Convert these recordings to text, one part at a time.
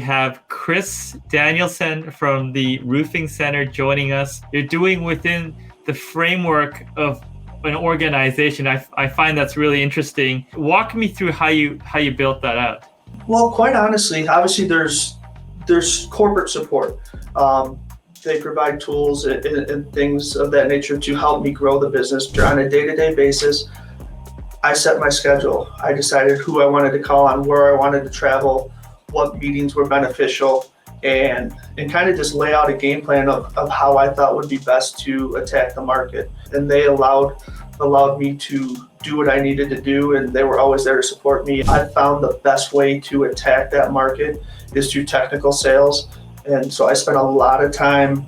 have Chris Danielson from the Roofing Center joining us. You're doing within the framework of an organization. I find that's really interesting. Walk me through how you built that out. Well, quite honestly, obviously there's corporate support. They provide tools and things of that nature to help me grow the business on a day-to-day basis. I set my schedule. I decided who I wanted to call on, where I wanted to travel, what meetings were beneficial, and kind of just lay out a game plan of how I thought would be best to attack the market. And they allowed me to do what I needed to do, and they were always there to support me. I found the best way to attack that market is through technical sales. And so I spent a lot of time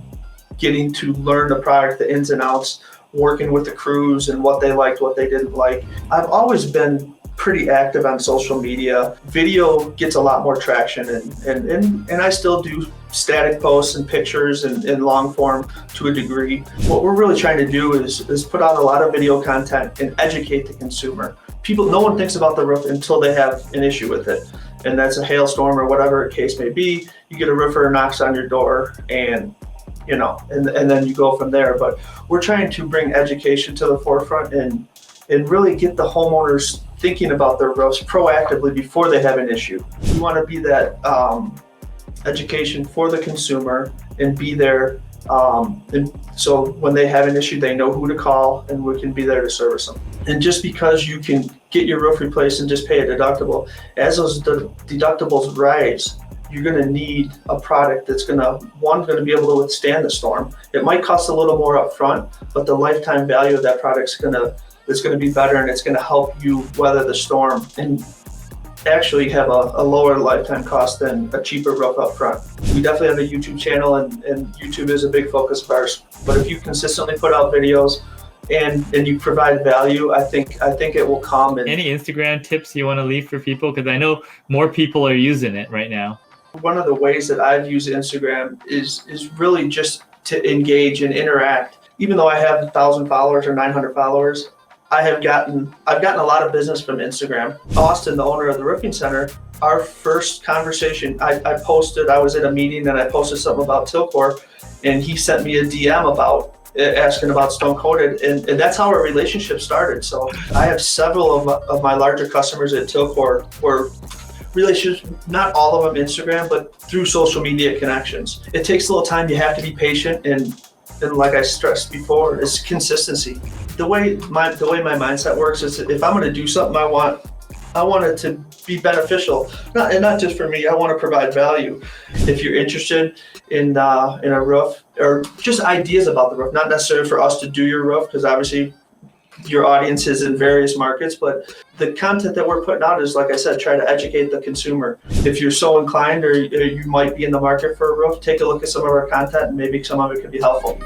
getting to learn the product, the ins and outs, working with the crews and what they liked, what they didn't like. I've always been pretty active on social media. Video gets a lot more traction, and I still do static posts and pictures and long form to a degree. What we're really trying to do is put out a lot of video content and educate the consumer. No one thinks about the roof until they have an issue with it. And that's a hailstorm or whatever the case may be. You get a roofer who knocks on your door and then you go from there. But we're trying to bring education to the forefront and really get the homeowners thinking about their roofs proactively before they have an issue. We want to be that education for the consumer and be there. And so when they have an issue, they know who to call and we can be there to service them. And just because you can get your roof replaced and just pay a deductible, as those deductibles rise, you're going to need a product that's going to be able to withstand the storm. It might cost a little more up front, but the lifetime value of that product's going to be better, and it's going to help you weather the storm and actually have a lower lifetime cost than a cheaper roof up front. We definitely have a YouTube channel, and YouTube is a big focus of ours. But if you consistently put out videos and you provide value, I think it will come. Any Instagram tips you want to leave for people? Because I know more people are using it right now. One of the ways that I've used Instagram is really just to engage and interact. Even though I have 1,000 followers or 900 followers, I've gotten a lot of business from Instagram. Austin, the owner of the Roofing Center, our first conversation, I was at a meeting and I posted something about Tilcor, and he sent me a DM asking about Stone Coated, and that's how our relationship started. So I have several of my larger customers at Tilcor were relationships, not all of them Instagram, but through social media connections. It takes a little time. You have to be patient, and like I stressed before, is consistency. The way my mindset works is if I'm going to do something, I want it to be beneficial, not just for me. I want to provide value. If you're interested in a roof or just ideas about the roof, not necessarily for us to do your roof, because obviously your audience is in various markets, but the content that we're putting out is, like I said, try to educate the consumer. If you're so inclined or you might be in the market for a roof, take a look at some of our content and maybe some of it could be helpful.